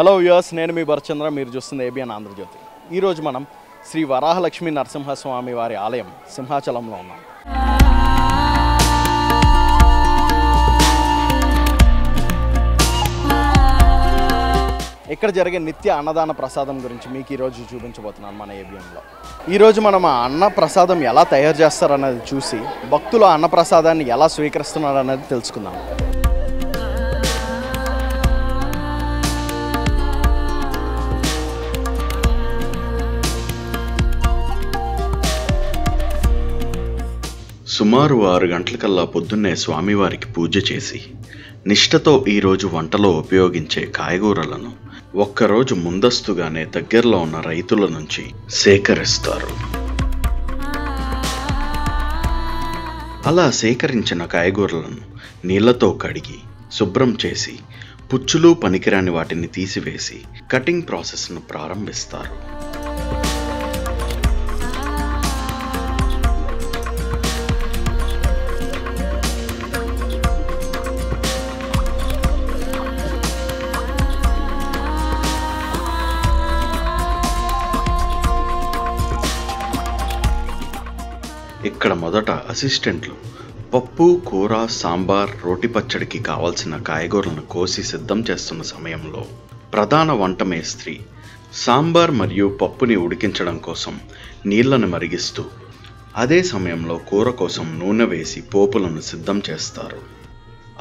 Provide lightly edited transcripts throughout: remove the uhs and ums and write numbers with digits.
Hello viewers, నేను మీ భరచంద్ర. మీరు చూస్తుంది ఏబిఎన్ ఆంధ్రజ్యోతి. ఈరోజు మనం శ్రీ వరాహలక్ష్మీ నరసింహస్వామి వారి ఆలయం సింహాచలంలో ఉన్నాం. ఇక్కడ జరిగే నిత్య అన్నదాన ప్రసాదం గురించి మీకు ఈరోజు చూపించబోతున్నాను మన ఏబిఎన్లో. ఈరోజు మనం ఆ అన్న ప్రసాదం ఎలా తయారు చేస్తారన్నది చూసి భక్తులు అన్న ప్రసాదాన్ని ఎలా స్వీకరిస్తున్నారు అన్నది తెలుసుకుందాం. సుమారు 6 గంటలకల్లా పొద్దున్నే స్వామివారికి పూజ చేసి నిష్ఠతో ఈరోజు వంటలో ఉపయోగించే కాయగూరలను ఒక్కరోజు ముందస్తుగానే దగ్గరలో ఉన్న రైతుల నుంచి సేకరిస్తారు. అలా సేకరించిన కాయగూరలను నీళ్లతో కడిగి శుభ్రం చేసి పుచ్చులు పనికిరాని వాటిని తీసివేసి కటింగ్ ప్రాసెస్ను ప్రారంభిస్తారు. ఇక్కడ మొదట అసిస్టెంట్లు పప్పు, కూర, సాంబార్, రోటి పచ్చడికి కావలసిన కాయగూరలను కోసి సిద్ధం చేస్తున్న సమయంలో ప్రధాన వంట మేస్త్రి సాంబార్ మరియు పప్పుని ఉడికించడం కోసం నీళ్లను మరిగిస్తూ అదే సమయంలో కూర కోసం నూనె వేసి పోపులను సిద్ధం చేస్తారు.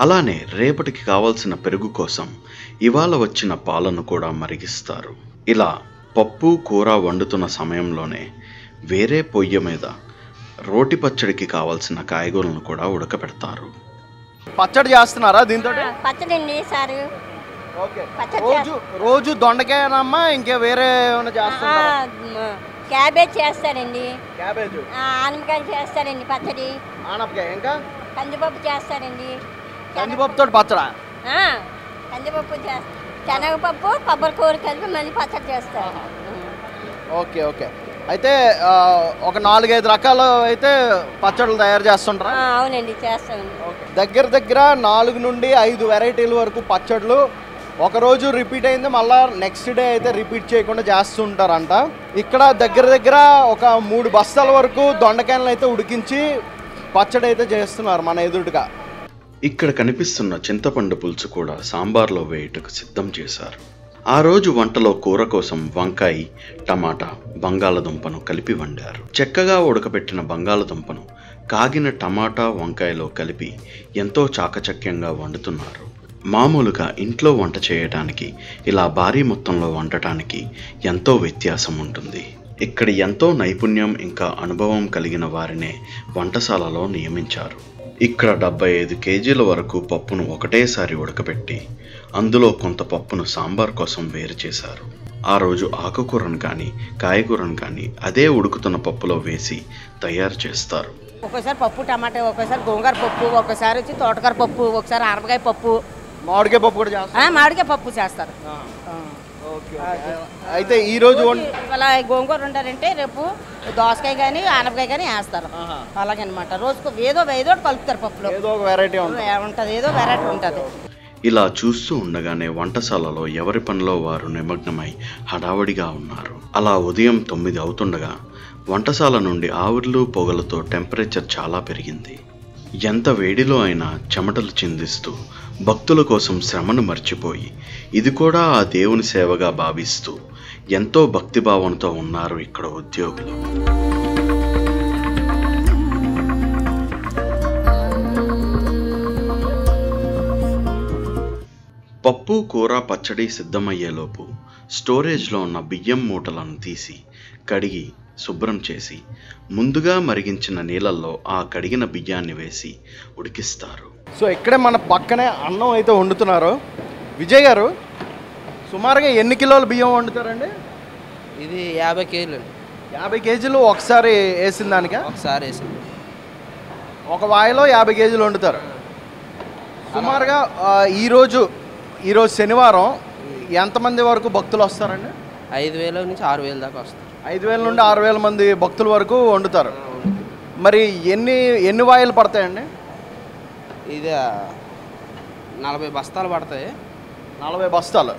అలానే రేపటికి కావలసిన పెరుగు కోసం ఇవాళ వచ్చిన పాలను కూడా మరిగిస్తారు. ఇలా పప్పు, కూర వండుతున్న సమయంలోనే వేరే పొయ్యి మీద రోటి పచ్చడికి కావాల్సిన కాయగూరలను కూడా ఉడకబెడతారు. పచ్చడి చేస్తున్నారా దీంతో? పచ్చడి అండి సారు. రోజు దొండకాయనమ్మా, ఇంకా వేరే ఏమైనా చేస్తారా? క్యాబేజ్ చేస్తారండి, క్యాబేజ్, ఆనపకాయలు చేస్తారండి పచ్చడి, ఆనపకాయ, ఇంకా కందిపప్పు చేస్తారండి. కందిపప్పుతో పచ్చడా? కందిపప్పు చేస్తారు, శనగపప్పు, కొబ్బరి కూర కలిపి మళ్ళీ పచ్చడి చేస్తారు. Okay okay. అయితే ఒక 4-5 రకాలు అయితే పచ్చళ్ళు తయారు చేస్తుంటారా? అవునండి, చేస్తామండి. దగ్గర 4 నుండి 5 వెరైటీల వరకు పచ్చళ్ళు ఒకరోజు రిపీట్ అయింది, మళ్ళీ నెక్స్ట్ డే అయితే రిపీట్ చేయకుండా చేస్తుంటారంట. ఇక్కడ దగ్గర ఒక 3 బస్తాల వరకు దొండకాయలను అయితే ఉడికించి పచ్చడి అయితే చేస్తున్నారు మన ఎదురుగా. ఇక్కడ కనిపిస్తున్న చింతపండు పులుసు కూడా సాంబార్లో వేయుటకు సిద్ధం చేశారు. ఆ రోజు వంటలో కూర కోసం వంకాయ, టమాటా, బంగాళదుంపను కలిపి వండారు. చక్కగా ఉడకబెట్టిన బంగాళదుంపను కాగిన టమాటా, వంకాయలో కలిపి ఎంతో చాకచక్యంగా వండుతున్నారు. మామూలుగా ఇంట్లో వంట చేయటానికి ఇలా భారీ మొత్తంలో వండటానికి ఎంతో వ్యత్యాసం ఉంటుంది. ఇక్కడ ఎంతో నైపుణ్యం ఇంకా అనుభవం కలిగిన వారినే వంటశాలలో నియమించారు. ఇక్కడ 75 కేజీల వరకు పప్పును ఒకటేసారి ఉడకబెట్టి అందులో కొంత పప్పును సాంబార్ కోసం వేరు చేశారు. ఆ రోజు ఆకుకూరను కానీ కాయగూరను కానీ అదే ఉడుకుతున్న పప్పులో వేసి తయారు చేస్తారు. ఒక్కోసారి పప్పు టమాటా, ఒక్కోసారి గోంగూర పప్పు, ఒక్కోసారి వచ్చి తోటకూర పప్పు, ఒకసారి ఆనపకాయ పప్పు, మామిడికాయ పప్పు కూడా చేస్తారు. మామిడికాయ పప్పు చేస్తారు. అయితే ఈ రోజు అలా గోంగూర ఉంటారంటే రేపు దోసకాయ కానీ ఆనపకాయ కానీ వేస్తారు. అలాగనమాట. రోజుకు ఏదో కలుపుతారు పప్పులో, ఏదో ఒక వెరైటీ ఉంటుంది, ఏదో వెరైటీ ఉంటుంది. ఇలా చూస్తూ ఉండగానే వంటశాలలో ఎవరి పనిలో వారు నిమగ్నమై హడావడిగా ఉన్నారు. అలా ఉదయం 9 అవుతుండగా వంటశాల నుండి ఆవిర్లు పొగలతో టెంపరేచర్ చాలా పెరిగింది. ఎంత వేడిలో అయినా చెమటలు చిందిస్తూ భక్తుల కోసం శ్రమను మర్చిపోయి ఇది కూడా ఆ దేవుని సేవగా భావిస్తూ ఎంతో భక్తిభావంతో ఉన్నారు ఇక్కడ ఉద్యోగులు. పప్పు, కూర, పచ్చడి సిద్ధమయ్యేలోపు స్టోరేజ్లో ఉన్న బియ్యం మూటలను తీసి కడిగి శుభ్రం చేసి ముందుగా మరిగించిన నీళ్ళల్లో ఆ కడిగిన బియ్యాన్ని వేసి ఉడికిస్తారు. సో ఇక్కడే మన పక్కనే అన్నం అయితే వండుతున్నారు. విజయ్ గారు, సుమారుగా ఎన్ని కిలోల బియ్యం వండుతారండి? ఇది 50 కేజీలు. 50 కేజీలు ఒకసారి వేసిన దానిక? ఒకసారి వేసింది. ఒక వాయిలో 50 కేజీలు వండుతారు. సుమారుగా ఈరోజు శనివారం ఎంతమంది వరకు భక్తులు వస్తారండి? 5,000 నుంచి 6,000 దాకా వస్తారు. 5,000 నుండి 6,000 మంది భక్తుల వరకు వండుతారు. మరి ఎన్ని వాయిలు పడతాయండి? ఇది 40 బస్తాలు పడతాయి. 40 బస్తాలు.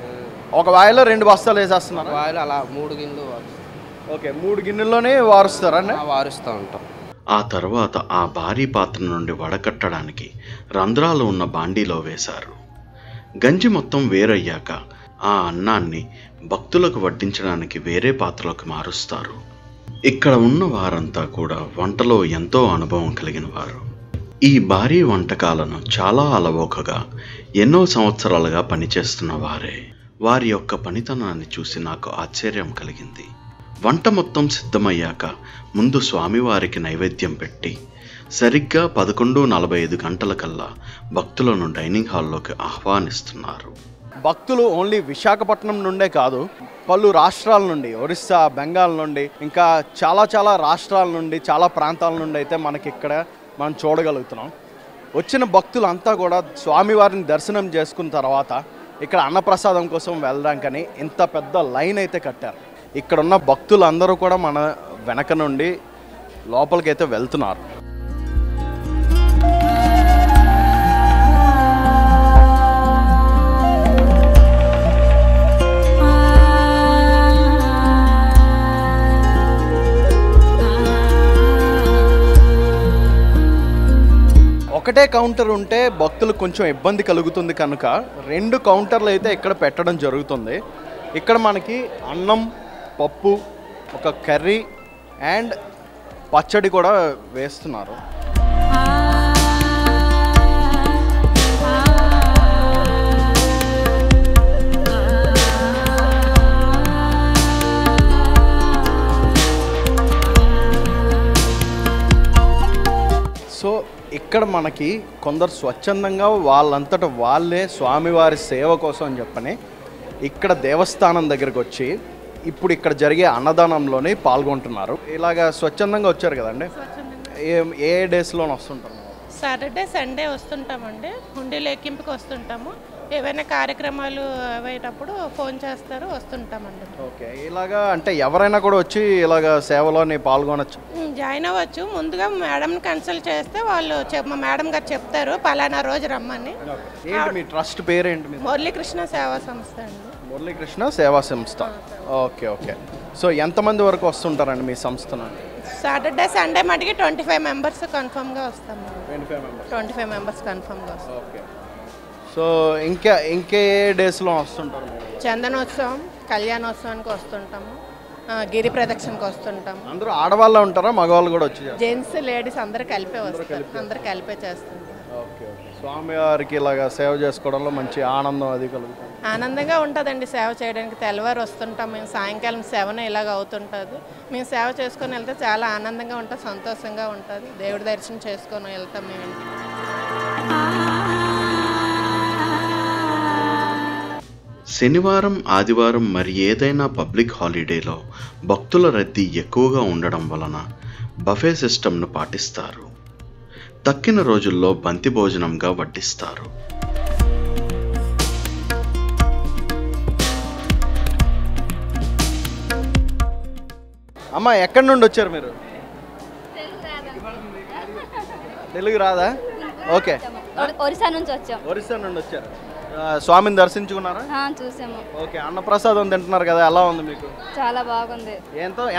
ఒక వాయిలో 2 బస్తాలు వేసేస్తున్నారు. వాయిలు అలా 3 గిన్నెలు ఓకే, 3 గిన్నెల్లోనే వారుస్తారా? వారుస్తూ ఉంటాం. ఆ తర్వాత ఆ భారీ పాత్ర నుండి వడకట్టడానికి రంధ్రాలు ఉన్న బాండీలో వేశారు. గంజి మొత్తం వేరయ్యాక ఆ అన్నాన్ని భక్తులకు వడ్డించడానికి వేరే పాత్రలోకి మారుస్తారు. ఇక్కడ ఉన్న వారంతా కూడా వంటలో ఎంతో అనుభవం కలిగిన వారు. ఈ భారీ వంటకాలను చాలా అలవోకగా ఎన్నో సంవత్సరాలుగా పనిచేస్తున్న వారే. వారి యొక్క పనితనాన్ని చూసి నాకు ఆశ్చర్యం కలిగింది. వంట మొత్తం సిద్ధమయ్యాక ముందు స్వామివారికి నైవేద్యం పెట్టి సరిగ్గా 11:45 గంటలకల్లా భక్తులను డైనింగ్ హాల్లోకి ఆహ్వానిస్తున్నారు. భక్తులు ఓన్లీ విశాఖపట్నం నుండే కాదు, పలు రాష్ట్రాల నుండి, ఒరిస్సా, బెంగాల్ నుండి, ఇంకా చాలా రాష్ట్రాల నుండి, చాలా ప్రాంతాల నుండి అయితే మనకి ఇక్కడ మనం చూడగలుగుతున్నాం. వచ్చిన భక్తులంతా కూడా స్వామివారిని దర్శనం చేసుకున్న తర్వాత ఇక్కడ అన్నప్రసాదం కోసం వెళ్ళడానికని ఇంత పెద్ద లైన్ అయితే కట్టారు. ఇక్కడ ఉన్న భక్తులందరూ కూడా మన వెనక నుండి లోపలికైతే వెళ్తున్నారు. ఒకటే కౌంటర్ ఉంటే భక్తులకు కొంచెం ఇబ్బంది కలుగుతుంది కనుక 2 కౌంటర్లు అయితే ఇక్కడ పెట్టడం జరుగుతుంది. ఇక్కడ మనకి అన్నం, పప్పు, ఒక కర్రీ అండ్ పచ్చడి కూడా వేస్తున్నారు. సో ఇక్కడ మనకి కొందరు స్వచ్ఛందంగా వాళ్ళంతట వాళ్ళే స్వామివారి సేవ కోసం అని చెప్పని ఇక్కడ దేవస్థానం దగ్గరకు వచ్చి ఇప్పుడు ఇక్కడ జరిగే అన్నదానంలోనే పాల్గొంటున్నారు. ఇలాగా స్వచ్ఛందంగా వచ్చారు కదండి, ఏ డేస్లోనే వస్తుంటారు? సాటర్డే, సండే వస్తుంటామండి. హుండీలు ఎక్కింపుకి వస్తుంటాము. ఏవైనా కార్యక్రమాలు అయ్యేటప్పుడు ఫోన్ చేస్తారు, వస్తుంటామండి. ఓకే, ఇలాగా అంటే ఎవరైనా కూడా వచ్చి ఇలాగా సేవలోని పాల్గొనొచ్చు, జాయిన్ అవ్వచ్చు. ముందుగా మేడంని కన్సల్ట్ చేస్తే వాళ్ళు మా మేడం గారు చెప్తారు పలానా రోజు రమ్మని. ఏంటి మీ ట్రస్ట్ పేరేంటి? మురళీకృష్ణ సేవా సంస్థ అండి. మురళీకృష్ణ సేవా సంస్థ. Okay okay. సో ఎంతమంది వరకు వస్తుంటారండి మీ సంస్థ నుండి? సాటర్డే, సండే మటుకి 25 మెంబర్స్ కన్ఫర్మ్గా వస్తాము. 25 మెంబర్స్ కన్ఫర్మ్గా వస్తాం. ఓకే. సో ఇంకే డేస్లో వస్తుంటారు? చందనోత్సవం, కళ్యాణోత్సవానికి వస్తుంటాము, గిరి ప్రదక్షిణకి వస్తుంటాము. అందరూ ఆడవాళ్ళు ఉంటారా, మగవాళ్ళు కూడా వచ్చి? జెంట్స్, లేడీస్ అందరూ కలిపే వస్తారు, అందరూ కలిపే చేస్తుంటారు. Okay okay. స్వామివారికి ఇలాగా సేవ చేసుకోవడంలో మంచి ఆనందం అది కలుగుతుంది? ఆనందంగా ఉంటుందండి సేవ చేయడానికి. తెల్లవారు వస్తుంటాం మేము, సాయంకాలం 7 ఇలాగ అవుతుంటుంది. మేము సేవ చేసుకొని వెళ్తే చాలా ఆనందంగా ఉంటుంది, సంతోషంగా ఉంటుంది. దేవుడి దర్శనం చేసుకొని వెళ్తాం మేము ఇంటికి. శనివారం, ఆదివారం మరి ఏదైనా పబ్లిక్ హాలిడేలో భక్తుల రద్దీ ఎక్కువగా ఉండడం వలన బఫే సిస్టమ్ను పాటిస్తారు. తక్కిన రోజుల్లో బంతి భోజనంగా వడ్డిస్తారు. అమ్మ, ఎక్కడి నుండి వచ్చారు మీరు? తెలుగు రాదా? ఓకే. ఒరిస్సా నుంచి వచ్చాం. ఒరిస్సా నుండి వచ్చారు. స్వామిని దర్శించుకున్నారా? చూసాము. ఓకే. అన్నప్రసాదం తింటున్నారు కదా, ఎలా ఉంది మీకు? చాలా బాగుంది.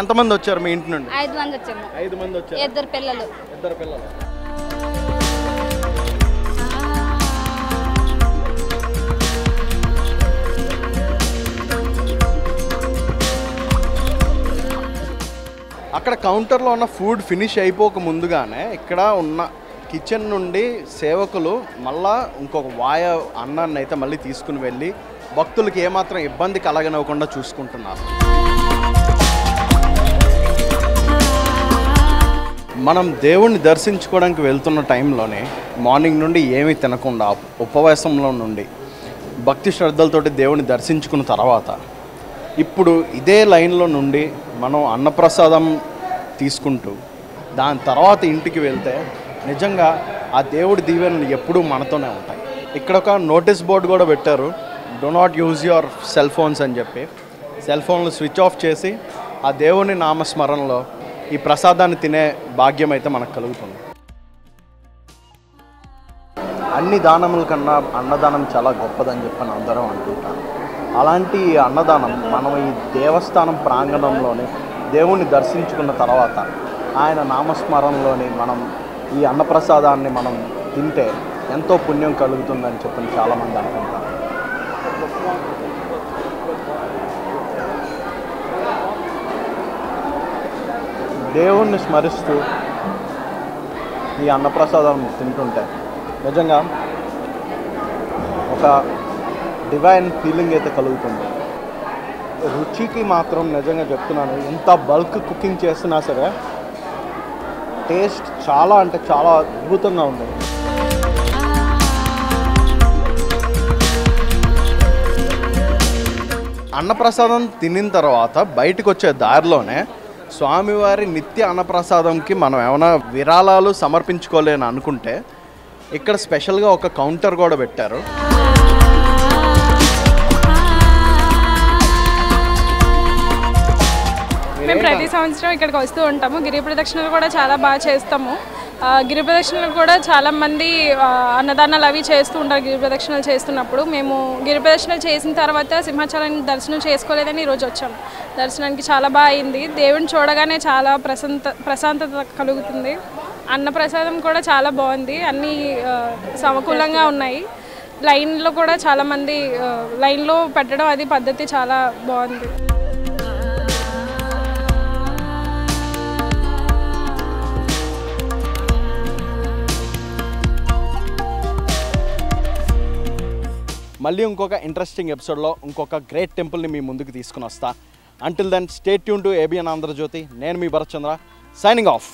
ఎంతమంది వచ్చారు మీ ఇంటి నుండి? 5 మంది వచ్చాము. 5 మంది వచ్చారు. 2 పిల్లలు. 2 పిల్లలు. అక్కడ కౌంటర్లో ఉన్న ఫుడ్ ఫినిష్ అయిపోక ముందుగానే ఇక్కడ ఉన్న కిచెన్ నుండి సేవకులు మళ్ళా ఇంకొక అన్నాన్ని అయితే మళ్ళీ తీసుకుని వెళ్ళి భక్తులకి ఏమాత్రం ఇబ్బంది కలగనివ్వకుండా చూసుకుంటున్నారు. మనం దేవుణ్ణి దర్శించుకోవడానికి వెళ్తున్న టైంలోనే మార్నింగ్ నుండి ఏమీ తినకుండా ఉపవాసంలో నుండి భక్తి శ్రద్ధలతోటి దేవుణ్ణి దర్శించుకున్న తర్వాత ఇప్పుడు ఇదే లైన్లో నుండి మనం అన్నప్రసాదం తీసుకుంటూ దాని తర్వాత ఇంటికి వెళ్తే నిజంగా ఆ దేవుడి దీవెనలు ఎప్పుడూ మనతోనే ఉంటాయి. ఇక్కడ ఒక నోటీస్ బోర్డు కూడా పెట్టారు, do not use your cell phones అని చెప్పి. సెల్ ఫోన్లు స్విచ్ ఆఫ్ చేసి ఆ దేవుని నామస్మరణలో ఈ ప్రసాదాన్ని తినే భాగ్యం అయితే మనకు కలుగుతుంది. అన్ని దానముల కన్నా అన్నదానం చాలా గొప్పదని చెప్పని అందరం అంటుంటారు. అలాంటి అన్నదానం మనం ఈ దేవస్థానం ప్రాంగణంలోనే దేవుణ్ణి దర్శించుకున్న తర్వాత ఆయన నామస్మరణలోని మనం ఈ అన్నప్రసాదాన్ని మనం తింటే ఎంతో పుణ్యం కలుగుతుందని చెప్పని చాలామంది అనుకుంటారు. దేవుణ్ణి స్మరిస్తూ ఈ అన్నప్రసాదం తింటుంటే నిజంగా ఒక డివైన్ ఫీలింగ్ అయితే కలుగుతుంది. రుచికి మాత్రం నిజంగా చెప్తున్నాను, ఎంత బల్క్ కుకింగ్ చేస్తున్నా సరే టేస్ట్ చాలా అంటే చాలా అద్భుతంగా ఉంది. అన్నప్రసాదం తినిన తర్వాత బయటకు వచ్చే దారిలోనే స్వామివారి నిత్య అన్నప్రసాదంకి మనం ఏమైనా విరాళాలు సమర్పించుకోలేని అనుకుంటే ఇక్కడ స్పెషల్గా ఒక కౌంటర్ కూడా పెట్టారు. మేము ప్రతి సంవత్సరం ఇక్కడికి వస్తూ ఉంటాము. గిరి ప్రదక్షిణలు కూడా చాలా బాగా చేస్తాము. గిరి ప్రదక్షిణలు కూడా చాలామంది అన్నదానాలు అవి చేస్తూ ఉంటారు. గిరి ప్రదక్షిణలు చేస్తున్నప్పుడు మేము గిరి ప్రదక్షిణలు చేసిన తర్వాత సింహాచలాన్ని దర్శనం చేసుకోలేదని ఈరోజు వచ్చాము. దర్శనానికి చాలా బాగా అయింది. దేవుని చూడగానే చాలా ప్రశాంతత కలుగుతుంది. అన్నప్రసాదం కూడా చాలా బాగుంది. అన్నీ సమకూలంగా ఉన్నాయి. లైన్లో కూడా చాలామంది లైన్లో పెట్టడం అది పద్ధతి చాలా బాగుంది. మళ్ళీ ఇంకొక ఇంట్రెస్టింగ్ ఎపిసోడ్లో ఇంకొక గ్రేట్ టెంపుల్ని మీ ముందుకు తీసుకుని వస్తా. Until then stay tuned to ABN Andhrajyothi. నేను మీ భరత్ చంద్ర, సైనింగ్ ఆఫ్.